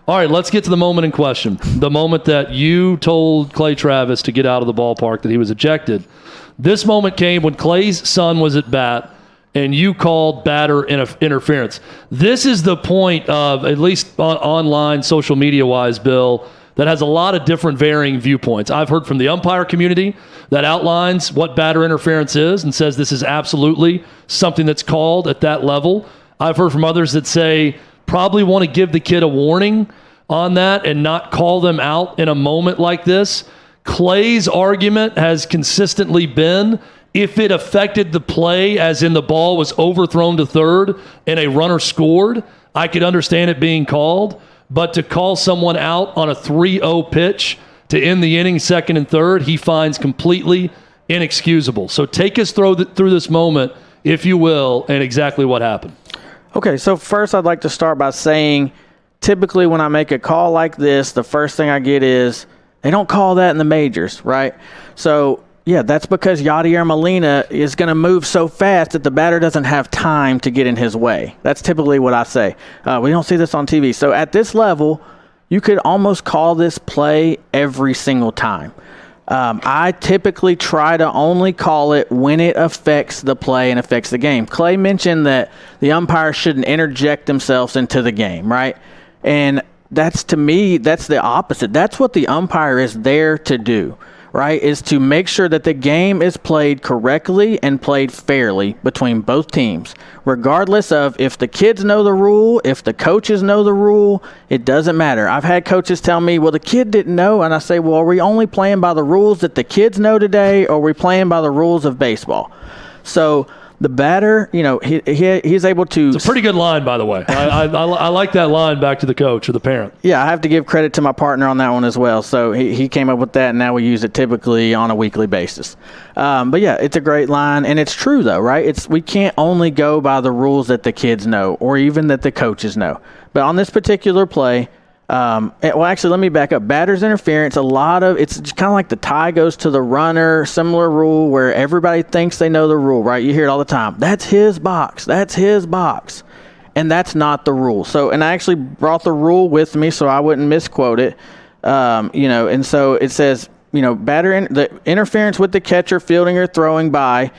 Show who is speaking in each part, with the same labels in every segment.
Speaker 1: All right, let's get to the moment in question. The moment that you told Clay Travis to get out of the ballpark, that he was ejected. This moment came when Clay's son was at bat, and you called batter interference. This is the point of, at least online, social media-wise, Bill, that has a lot of different varying viewpoints. I've heard from the umpire community that outlines what batter interference is and says this is absolutely something that's called at that level. I've heard from others that say probably want to give the kid a warning on that and not call them out in a moment like this. Clay's argument has consistently been if it affected the play, as in the ball was overthrown to third and a runner scored, I could understand it being called. But to call someone out on a 3-0 pitch to end the inning, second and third, he finds completely inexcusable. So take us through this moment, if you will, and exactly what happened.
Speaker 2: Okay, so first I'd like to start by saying typically when I make a call like this, the first thing I get is they don't call that in the majors, right? So yeah, that's because Yadier Molina is going to move so fast that the batter doesn't have time to get in his way. That's typically what I say. We don't see this on TV. So at this level, you could almost call this play every single time. I typically try to only call it when it affects the play and affects the game. Clay mentioned that the umpire shouldn't interject themselves into the game, right? And that's, to me, that's the opposite. That's what the umpire is there to do, right, is to make sure that the game is played correctly and played fairly between both teams, regardless of if the kids know the rule, if the coaches know the rule, it doesn't matter. I've had coaches tell me, well, the kid didn't know, and I say, well, are we only playing by the rules that the kids know today, or are we playing by the rules of baseball? So the batter, you know, he's able to.
Speaker 1: It's a pretty good line, by the way. I like that line back to the coach or the parent.
Speaker 2: Yeah, I have to give credit to my partner on that one as well. So he came up with that, and now we use it typically on a weekly basis. But yeah, it's a great line, and it's true though, right? We can't only go by the rules that the kids know or even that the coaches know. But on this particular play, well, actually, let me back up. Batter's interference, it's kind of like the tie goes to the runner, similar rule where everybody thinks they know the rule, right? You hear it all the time. That's his box. That's his box. And that's not the rule. So, and I actually brought the rule with me so I wouldn't misquote it. And so it says, the interference with the catcher fielding or throwing by.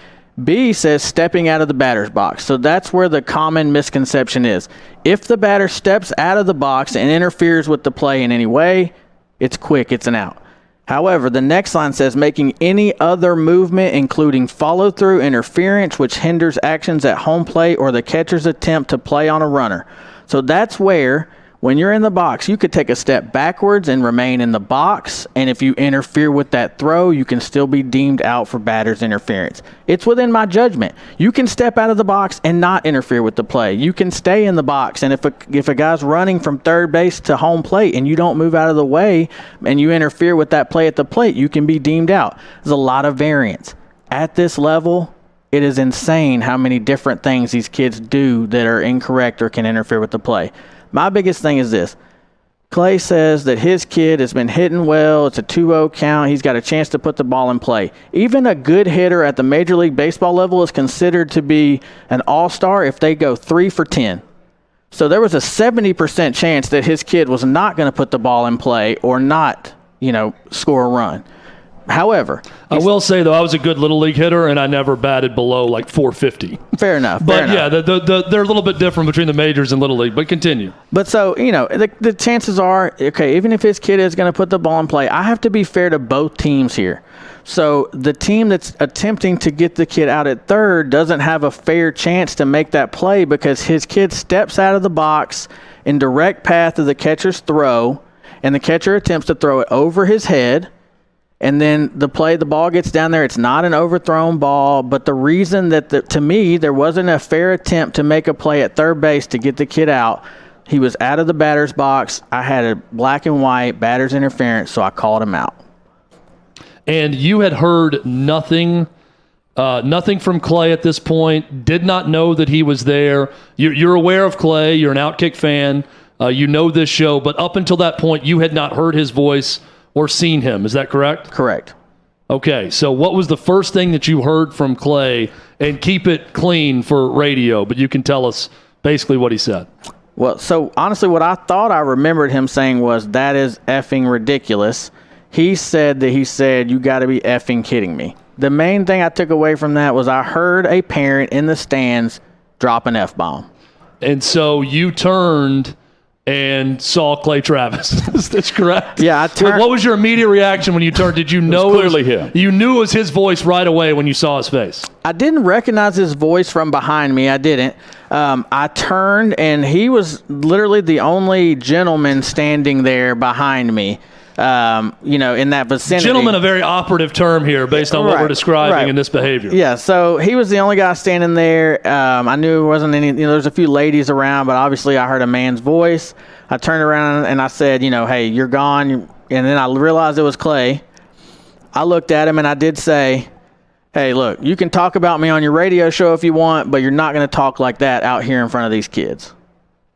Speaker 2: B says stepping out of the batter's box. So that's where the common misconception is. If the batter steps out of the box and interferes with the play in any way, it's quick, it's an out. However, the next line says making any other movement, including follow-through interference, which hinders actions at home plate or the catcher's attempt to play on a runner. So that's where, when you're in the box, you could take a step backwards and remain in the box, and if you interfere with that throw, you can still be deemed out for batter's interference. It's within my judgment. You can step out of the box and not interfere with the play. You can stay in the box, and if a guy's running from third base to home plate and you don't move out of the way and you interfere with that play at the plate, you can be deemed out. There's a lot of variance. At this level, it is insane how many different things these kids do that are incorrect or can interfere with the play. My biggest thing is this. Clay says that his kid has been hitting well. It's a 2-0 count. He's got a chance to put the ball in play. Even a good hitter at the Major League Baseball level is considered to be an all-star if they go 3 for 10. So there was a 70% chance that his kid was not going to put the ball in play or not, score a run. However,
Speaker 1: I will say, though, I was a good Little League hitter, and I never batted below like 450.
Speaker 2: Fair enough.
Speaker 1: But, they're a little bit different between the majors and Little League, but continue.
Speaker 2: But so, the chances are, okay, even if his kid is going to put the ball in play, I have to be fair to both teams here. So the team that's attempting to get the kid out at third doesn't have a fair chance to make that play because his kid steps out of the box in direct path of the catcher's throw, and the catcher attempts to throw it over his head. And then the ball gets down there. It's not an overthrown ball, but the reason that to me there wasn't a fair attempt to make a play at third base to get the kid out, he was out of the batter's box. I had a black and white batter's interference, so I called him out.
Speaker 1: And you had heard nothing from Clay at this point, did not know that he was there. You're aware of Clay. You're an Outkick fan. You know this show, but up until that point, you had not heard his voice or seen him. Is that correct?
Speaker 2: Correct.
Speaker 1: Okay, so what was the first thing that you heard from Clay? And keep it clean for radio, but you can tell us basically what he said.
Speaker 2: Well, so honestly, what I thought I remembered him saying was, "That is effing ridiculous." He said, "You got to be effing kidding me." The main thing I took away from that was I heard a parent in the stands drop an F-bomb.
Speaker 1: And so you turned and saw Clay Travis. Is this correct?
Speaker 2: Yeah, I turned.
Speaker 1: What was your immediate reaction when you turned? Did you know
Speaker 3: it was clearly him?
Speaker 1: You knew it was his voice right away when you saw his face.
Speaker 2: I didn't recognize his voice from behind me. I didn't. I turned, and he was literally the only gentleman standing there behind me. In that vicinity.
Speaker 1: Gentleman, a very operative term here based on what we're describing in this behavior.
Speaker 2: Yeah, so he was the only guy standing there. I knew there wasn't any, there's a few ladies around, but obviously I heard a man's voice. I turned around and I said, hey, you're gone. And then I realized it was Clay. I looked at him and I did say, hey, look, you can talk about me on your radio show if you want, but you're not going to talk like that out here in front of these kids.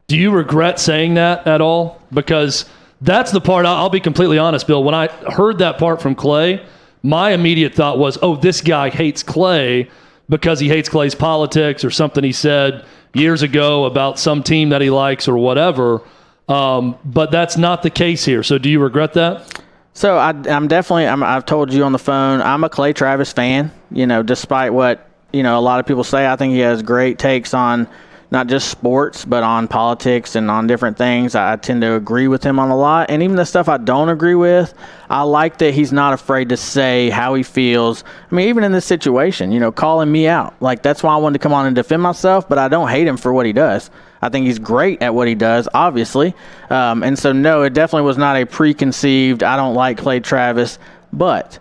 Speaker 1: Do you regret saying that at all? Because that's the part, I'll be completely honest, Bill. When I heard that part from Clay, my immediate thought was, oh, this guy hates Clay because he hates Clay's politics or something he said years ago about some team that he likes or whatever. But that's not the case here. So do you regret that?
Speaker 2: So I've told you on the phone, I'm a Clay Travis fan, despite what, a lot of people say. I think he has great takes on not just sports, but on politics and on different things. I tend to agree with him on a lot. And even the stuff I don't agree with, I like that he's not afraid to say how he feels. I mean, even in this situation, calling me out. Like, that's why I wanted to come on and defend myself, but I don't hate him for what he does. I think he's great at what he does, obviously. And so, no, it definitely was not a preconceived, I don't like Clay Travis. But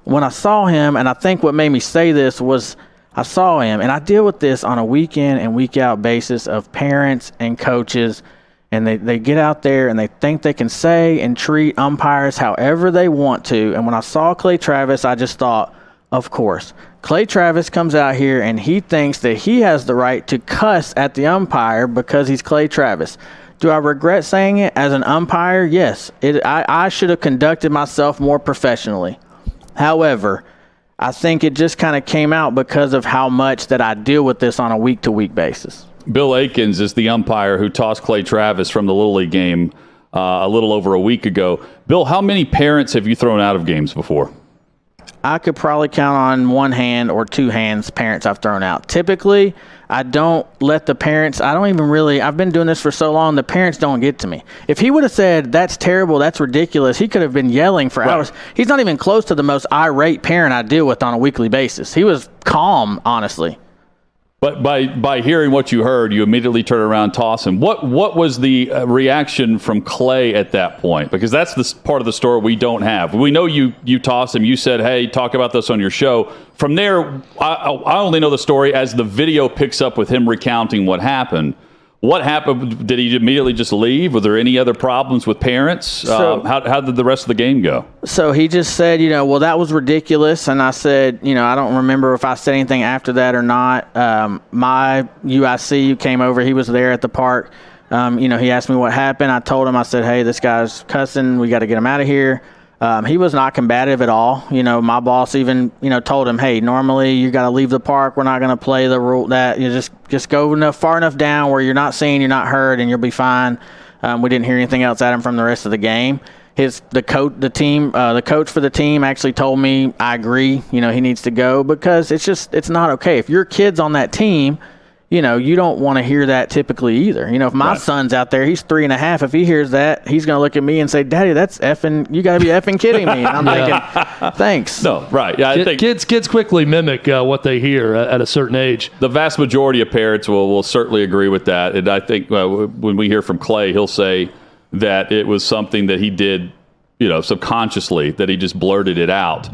Speaker 2: when I saw him, and I think what made me say this was, I saw him, and I deal with this on a week in and week out basis of parents and coaches, and they get out there and they think they can say and treat umpires however they want to. And when I saw Clay Travis, I just thought, of course. Clay Travis comes out here and he thinks that he has the right to cuss at the umpire because he's Clay Travis. Do I regret saying it as an umpire? Yes. I should have conducted myself more professionally. However, I think it just kind of came out because of how much that I deal with this on a week-to-week basis.
Speaker 3: Bill Akins is the umpire who tossed Clay Travis from the Little League game a little over a week ago. Bill, how many parents have you thrown out of games before?
Speaker 2: I could probably count on one hand or two hands parents I've thrown out. Typically, I don't let the parents, I've been doing this for so long, the parents don't get to me. If he would have said, that's terrible, that's ridiculous, he could have been yelling for hours. He's not even close to the most irate parent I deal with on a weekly basis. He was calm, honestly.
Speaker 3: But by hearing what you heard, you immediately turn around and toss him. What was the reaction from Clay at that point? Because that's the part of the story we don't have. We know you tossed him. You said, hey, talk about this on your show. From there, I only know the story as the video picks up with him recounting what happened. What happened? Did he immediately just leave? Were there any other problems with parents? How did the rest of the game go?
Speaker 2: So he just said, well, that was ridiculous. And I said, I don't remember if I said anything after that or not. My UIC came over. He was there at the park. He asked me what happened. I told him, I said, hey, this guy's cussing. We got to get him out of here. He was not combative at all. My boss even, told him, hey, normally you got to leave the park. We're not going to play the rule that you just go far enough down where you're not seen, you're not heard, and you'll be fine. We didn't hear anything else at him from the rest of the game. The coach for the team actually told me, I agree, he needs to go because it's not okay. If your kid's on that team, you don't want to hear that typically either. If my son's out there, he's 3.5. If he hears that, he's going to look at me and say, Daddy, that's effing, you got to be effing kidding me. And I'm thinking, thanks.
Speaker 3: No, right. Yeah, I think
Speaker 1: kids quickly mimic what they hear at a certain age.
Speaker 3: The vast majority of parents will certainly agree with that. And I think when we hear from Clay, he'll say that it was something that he did, subconsciously, that he just blurted it out.